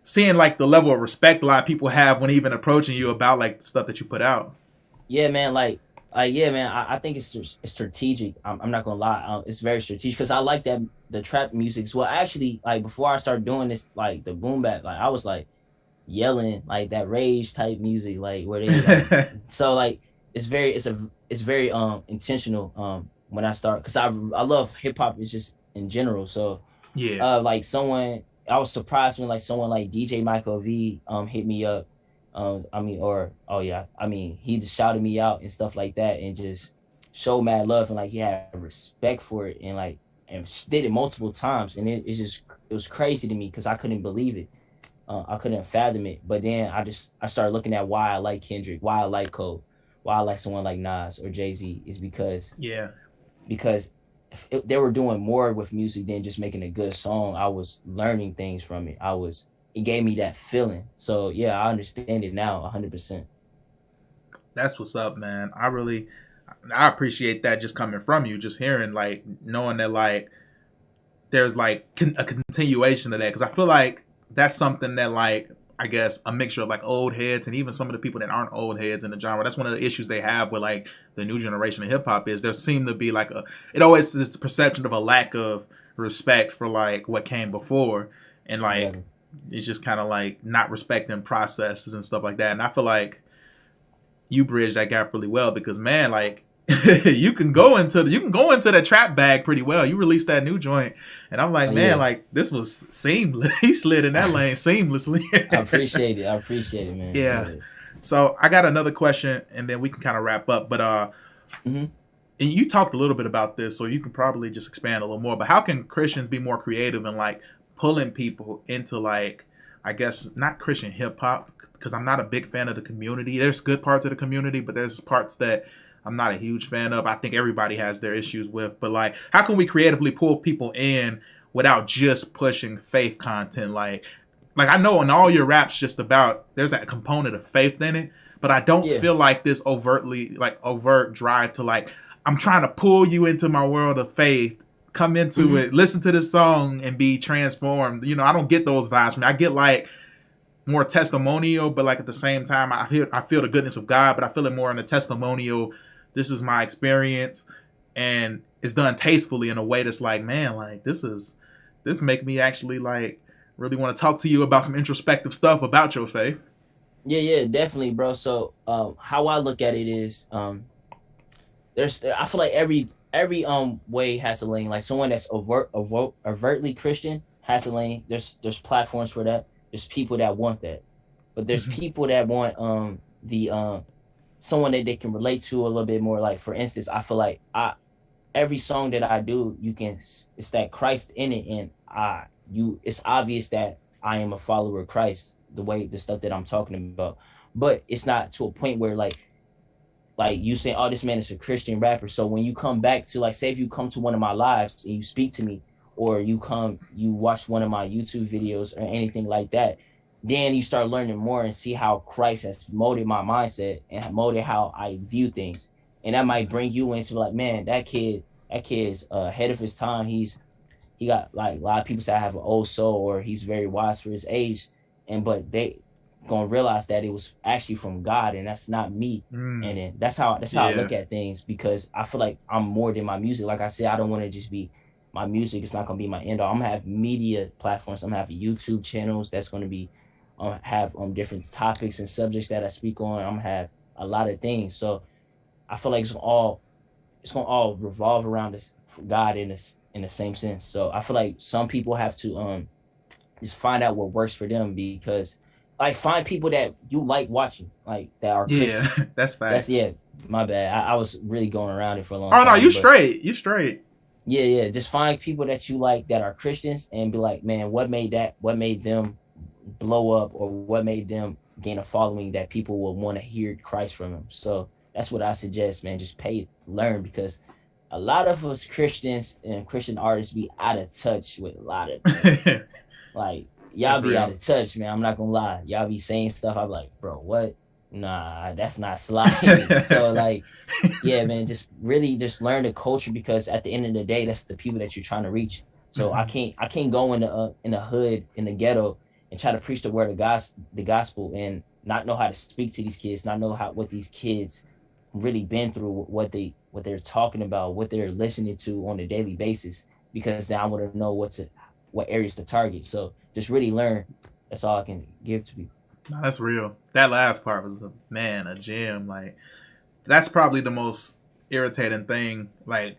seeing like the level of respect a lot of people have when even approaching you about like the stuff that you put out. Yeah, man. I think it's strategic. I'm not gonna lie. It's very strategic because I like that the trap music as well. Actually, like before I started doing this, like the boom bap, like I was like yelling like that rage type music, like where they like, so like it's very intentional. When I start, because I love hip hop. It's just in general. So yeah, like I was surprised when like someone like DJ Michael V hit me up. He just shouted me out and stuff like that and just showed mad love and like he had respect for it and like and did it multiple times and it was crazy to me because I couldn't believe it. I couldn't fathom it. But then I started looking at why I like Kendrick, why I like Cole, why I like someone like Nas or Jay-Z is because they were doing more with music than just making a good song. I was learning things from it. It gave me that feeling. So yeah, I understand it now 100%. That's what's up, man. I appreciate that just coming from you, just hearing like knowing that like there's like a continuation of that, because I feel like that's something that like I guess a mixture of like old heads and even some of the people that aren't old heads in the genre. That's one of the issues they have with like the new generation of hip hop is there seem to be like it always is the perception of a lack of respect for like what came before, and like it's just kind of like not respecting processes and stuff like that. And I feel like you bridge that gap really well because man, like you can go into the trap bag pretty well. You released that new joint, and I'm like, Oh man, yeah. like this was seamless. He slid in that lane seamlessly. I appreciate it. I appreciate it, man. Yeah. Yeah. So I got another question, and then we can kind of wrap up. But Hmm. and you talked a little bit about this, so you can probably just expand a little more. But how can Christians be more creative and like pulling people into like, I guess not Christian hip hop, because I'm not a big fan of the community. There's good parts of the community, but there's parts that I'm not a huge fan of. I think everybody has their issues with. But like, how can we creatively pull people in without just pushing faith content? Like I know in all your raps, just about there's that component of faith in it, but I don't Yeah. feel like this overt drive to like I'm trying to pull you into my world of faith. Come into Hmm. it, listen to this song, and be transformed. You know, I don't get those vibes from me. I get like more testimonial, but like at the same time, I feel the goodness of God, but I feel it more in the testimonial. This is my experience, and it's done tastefully in a way that's like, man, like this make me actually like really want to talk to you about some introspective stuff about your faith. Yeah, yeah, definitely, bro. So, how I look at it is, there's I feel like every way has a lane. Like someone that's overtly Christian has a lane. There's platforms for that. There's people that want that, but there's Mhm. people that want the someone that they can relate to a little bit more. Like for instance, I feel like I every song that I do, it's that Christ in it, and it's obvious that I am a follower of Christ. The stuff that I'm talking about, but it's not to a point where like you saying, oh, this man is a Christian rapper. So when you come back to like, say if you come to one of my lives and you speak to me, or you watch one of my YouTube videos or anything like that, then you start learning more and see how Christ has molded my mindset and molded how I view things. And that might bring you into like, man, that kid's ahead of his time. He got like a lot of people say I have an old soul or he's very wise for his age. And but they gonna realize that it was actually from God and that's not me. And Mm, then that's how I yeah. look at things because I feel like I'm more than my music. Like I said, I don't want to just be my music. It's not gonna be my end all. I'm gonna have media platforms. I'm gonna have YouTube channels that's gonna be have different topics and subjects that I speak on. I'm gonna have a lot of things. So I feel like it's gonna all revolve around this God in the same sense. So I feel like some people have to just find out what works for them because like find people that you like watching, like that are Yeah, Christians. that's That's facts. yeah, my bad. I was really going around it for a long Oh no, you time, but straight. You straight. yeah, yeah. Just find people that you like that are Christians and be like, man, what made them blow up or what made them gain a following that people will want to hear Christ from them. So that's what I suggest, man. Just learn because a lot of us Christians and Christian artists be out of touch with a lot of things. Like y'all That's be out real. of touch, man. I'm not gonna lie. Y'all be saying stuff. I'm like, bro, what? Nah, that's not sliding. So like, yeah, man, just really just learn the culture because at the end of the day, that's the people that you're trying to reach. So Mhm. I can't go in the hood in the ghetto and try to preach the word of God, the gospel, and not know how to speak to these kids, not know how what these kids really been through, what they're talking about, what they're listening to on a daily basis. Because then I want to know what areas to target. So just really learn. That's all I can give to people. No, that's real. That last part was a gem. Like that's probably the most irritating thing like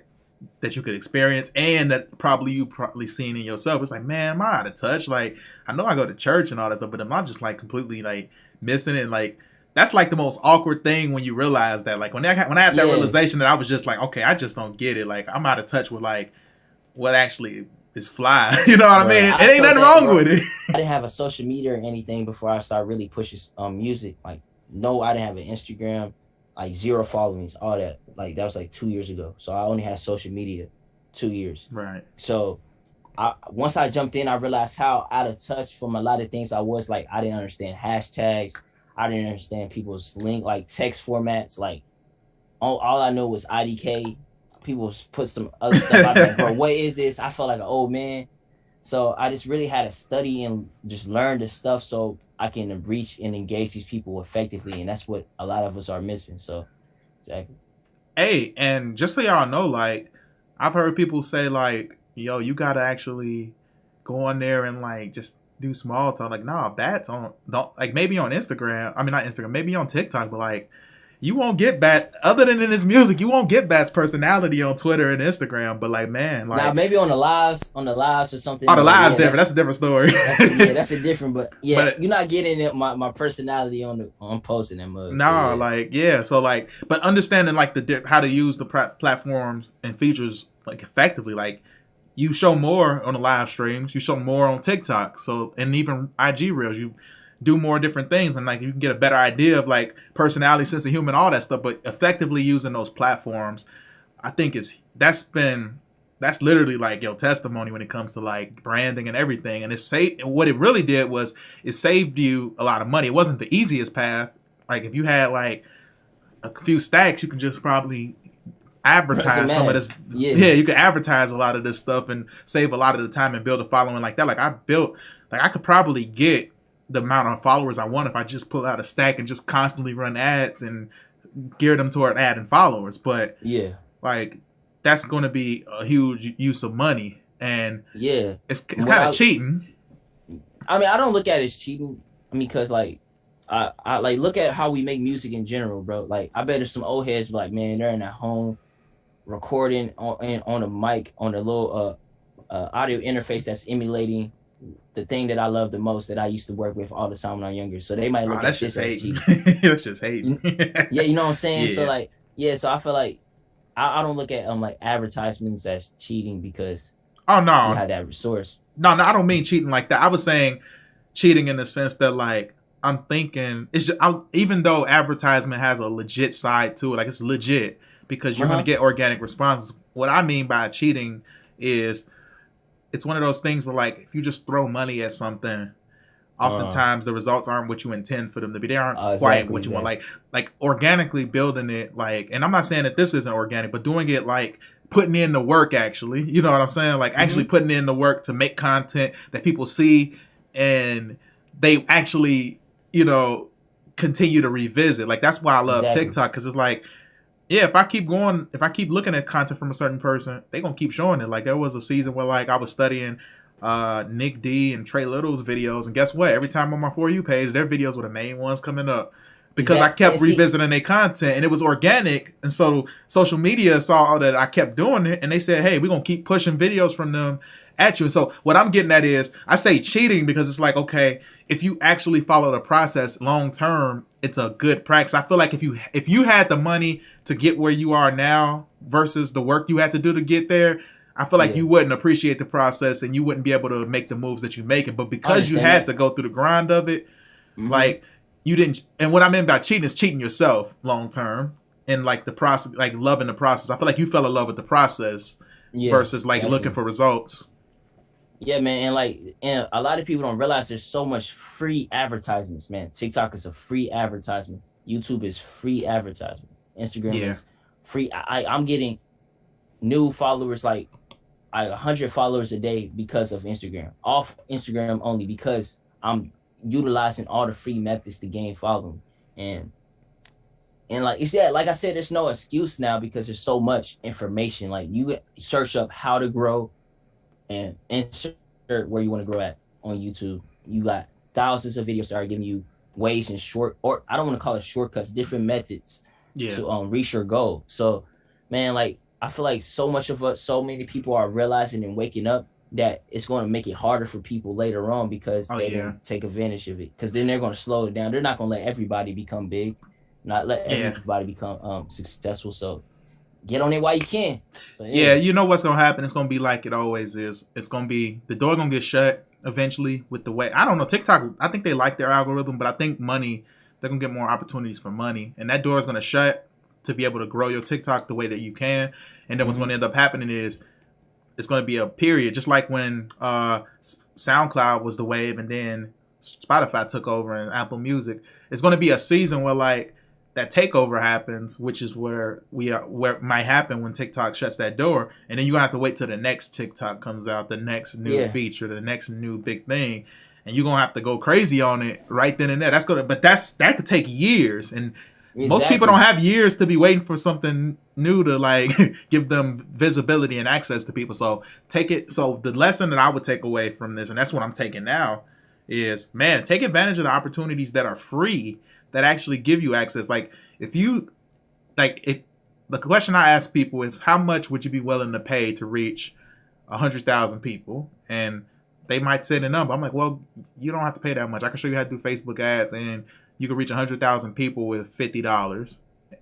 that you could experience and that probably you probably seen in yourself. It's like, man, am I out of touch? Like I know I go to church and all that stuff, but am I just like completely like missing it? Like that's like the most awkward thing when you realize that. Like when I had that Yeah, realization that I was just like, okay, I just don't get it. Like I'm out of touch with like what actually is fly. You know what I bro. mean? It I ain't felt nothing that, wrong bro. with it. I didn't have a social media or anything before I started really pushing music. Like, no, I didn't have an Instagram, like zero followings, all that. Like that was like 2 years ago. So I only had social media 2 years. Right. So I once I jumped in, I realized how out of touch from a lot of things I was. Like I didn't understand hashtags. I didn't understand people's link like text formats. Like all I know was IDK. People put some other stuff. I'd be like, bro, what is this? I felt like an old man. So I just really had to study and just learn the stuff so I can reach and engage these people effectively. And that's what a lot of us are missing. So exactly. Hey, and just so y'all know, like I've heard people say like, yo, you gotta actually go on there and like just do small talk. Like, nah, bats on don't like maybe on Instagram. I mean not Instagram, maybe on TikTok, but like you won't get Bat other than in his music. You won't get Bat's personality on Twitter and Instagram. But like, man, like Now maybe on the lives or something. oh, the But live's yeah, different. That's a different story. that's a different. But yeah, But you're not getting it, my personality on posting that much. no, So, yeah. like yeah. So like, but understanding like how to use the platforms and features like effectively, like. You show more on the live streams. You show more on TikTok. So and even IG reels, you do more different things, and like you can get a better idea of like personality, sense of humor, all that stuff. But effectively using those platforms, I think that's literally like your testimony when it comes to like branding and everything. And what it really did was it saved you a lot of money. It wasn't the easiest path. Like if you had like a few stacks, you can just probably advertise some of this. Yeah, you can advertise a lot of this stuff and save a lot of the time and build a following like that. Like I could probably get the amount of followers I want if I just pull out a stack and just constantly run ads and gear them toward adding followers. But yeah, like that's going to be a huge use of money, and yeah, it's kind of cheating. I mean, I don't look at it as cheating. I mean, cause like I like look at how we make music in general, bro. Like I bet there's some old heads like, man, they're in at home recording on a mic on a little audio interface that's emulating the thing that I love the most that I used to work with all the time when I was younger. So they might look at this as cheating. That's just hating. Yeah, you know what I'm saying? Yeah. So like, yeah, so I feel like I don't look at like advertisements as cheating because oh no, you have that resource. No, I don't mean cheating like that. I was saying cheating in the sense that like I'm thinking it's just, even though advertisement has a legit side to it, like it's legit because you're going to get organic responses. What I mean by cheating is it's one of those things where like if you just throw money at something, oftentimes the results aren't what you intend for them to be. They aren't quite what you want. Like organically building it, like, and I'm not saying that this isn't organic, but doing it like putting in the work actually. You know what I'm saying? Like actually putting in the work to make content that people see and they actually, you know, continue to revisit. Like that's why I love TikTok, because it's like, yeah, if I keep looking at content from a certain person, they gonna keep showing it. Like there was a season where like I was studying Nick D and Trey Little's videos, and guess what? Every time on my For You page, their videos were the main ones coming up because I kept revisiting their content and it was organic. And so social media saw that I kept doing it, and they said, "Hey, we're gonna keep pushing videos from them at you." And so what I'm getting at is, I say cheating because it's like, okay, if you actually follow the process long term, it's a good practice. I feel like if you had the money to get where you are now versus the work you had to do to get there, I feel like you wouldn't appreciate the process and you wouldn't be able to make the moves that you're making. But because you had to go through the grind of it, like you didn't. And what I mean by cheating is cheating yourself long term and like the process, like loving the process. I feel like you fell in love with the process versus like looking for results. Yeah, man, and a lot of people don't realize there's so much free advertisements, man. TikTok is a free advertisement. YouTube is free advertisement. Instagram is free. I'm getting new followers, like 100 followers a day because of Instagram. Off Instagram only because I'm utilizing all the free methods to gain following. And like you said, like I said, there's no excuse now because there's so much information. Like you search up how to grow and insert where you want to grow at on YouTube. You got thousands of videos that are giving you ways and or I don't want to call it shortcuts, different methods to reach your goal. So, man, like I feel like so many people are realizing and waking up that it's going to make it harder for people later on because they didn't take advantage of it. Because then they're going to slow it down. They're not going to let everybody become big, not let everybody become successful. So get on it while you can. So, you know what's gonna happen? It's gonna be like it always is. It's gonna be the door gonna get shut eventually with the way. I don't know, TikTok. I think they like their algorithm, but I think they're gonna get more opportunities for money, and that door is gonna shut to be able to grow your TikTok the way that you can. And then what's gonna end up happening is it's gonna be a period, just like when SoundCloud was the wave, and then Spotify took over and Apple Music. It's gonna be a season where like that takeover happens, which is where it might happen when TikTok shuts that door, and then you're gonna have to wait till the next TikTok comes out, the next new feature, the next new big thing, and you're gonna have to go crazy on it right then and there. That could take years, and most people don't have years to be waiting for something new to like give them visibility and access to people. So So the lesson that I would take away from this, and that's what I'm taking now, is man, take advantage of the opportunities that are free, that actually give you access. Like if the question I ask people is, how much would you be willing to pay to reach 100,000 people? And they might say the number. I'm like, well, you don't have to pay that much. I can show you how to do Facebook ads, and you can reach 100,000 people with $50.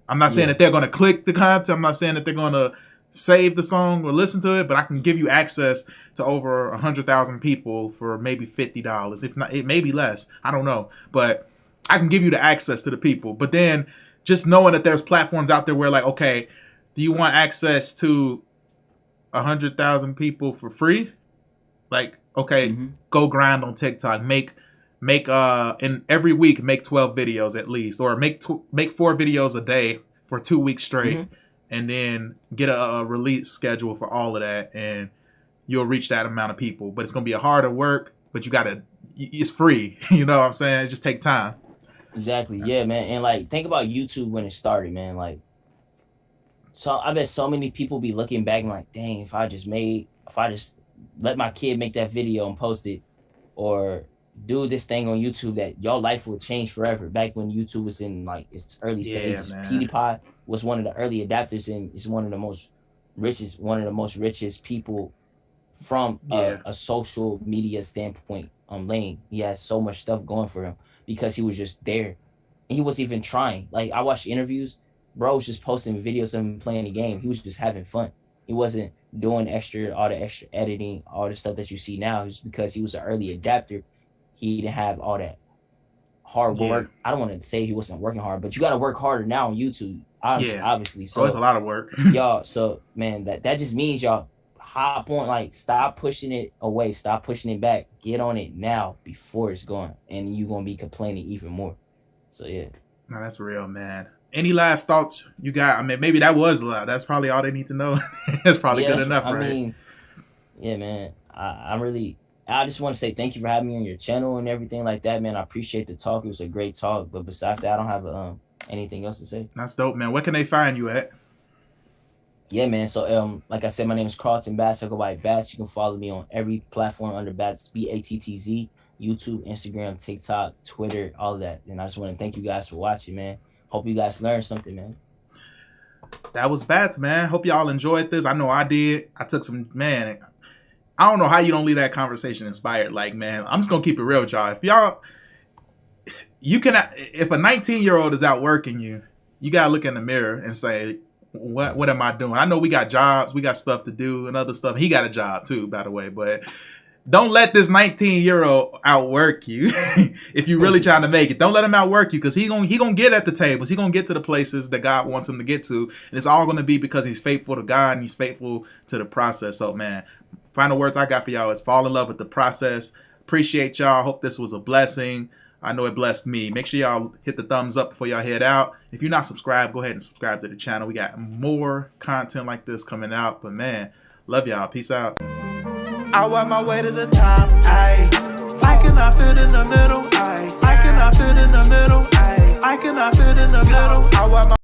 I'm not saying that they're going to click the content. I'm not saying that they're going to save the song or listen to it, but I can give you access to over 100,000 people for maybe $50. If not, it may be less. I don't know. But I can give you the access to the people. But then just knowing that there's platforms out there where, like, okay, do you want access to 100,000 people for free? Like, okay, go grind on TikTok. Make in every week, make 12 videos at least, or make 4 videos a day for 2 weeks straight. And then get a release schedule for all of that, and you'll reach that amount of people. But it's going to be a harder work, but it's free. You know what I'm saying? It just take time. Exactly. Yeah, man. And like, think about YouTube when it started, man. Like, so I bet so many people be looking back and like, dang, if I just let my kid make that video and post it, or do this thing on YouTube, that your life will change forever. Back when YouTube was in like its early stages, PewDiePie was one of the early adapters, and is one of the most richest people from a social media standpoint lane. He has so much stuff going for him because he was just there, and he wasn't even trying. Like, I watched interviews, bro was just posting videos of him playing the game. He was just having fun. He wasn't doing all the extra editing, all the stuff that you see now. Just because he was an early adapter, he didn't have all that hard work. I don't want to say he wasn't working hard, but you got to work harder now on YouTube. Obviously. So it's a lot of work. Y'all, so man, that just means y'all hop on, like, stop pushing it away, stop pushing it back, get on it now before it's gone, and you're gonna be complaining even more. So yeah. No, that's real, man. Any last thoughts you got? I mean, maybe that was a lot. That's probably all they need to know. That's probably good enough, right? I mean, yeah, man. I just want to say thank you for having me on your channel and everything like that, man. I appreciate the talk. It was a great talk. But besides that, I don't have anything else to say. That's dope, man. Where can they find you at? Yeah, man. So, like I said, my name is 𝘾𝙊𝙈𝙈𝙀𝙉. I go by Batz. You can follow me on every platform under Batz, BATTZ, YouTube, Instagram, TikTok, Twitter, all of that. And I just want to thank you guys for watching, man. Hope you guys learned something, man. That was Batz, man. Hope y'all enjoyed this. I know I did. I took some, man. I don't know how you don't leave that conversation inspired. Like, man, I'm just gonna keep it real with y'all. If a 19-year-old is out working you, you gotta look in the mirror and say, what am I doing? I know we got jobs, we got stuff to do and other stuff. He got a job too, by the way, but don't let this 19-year-old outwork you. If you're really trying to make it, don't let him outwork you, because he gonna get at the tables. He gonna get to the places that God wants him to get to, and it's all gonna be because he's faithful to God and he's faithful to the process. So, man, final words I got for y'all is fall in love with the process. Appreciate y'all. Hope this was a blessing. I know it blessed me. Make sure y'all hit the thumbs up before y'all head out. If you're not subscribed, go ahead and subscribe to the channel. We got more content like this coming out. But, man, love y'all. Peace out. I work my way to the top. I cannot fit in the middle. I cannot fit in the middle. I cannot fit in the middle. I work my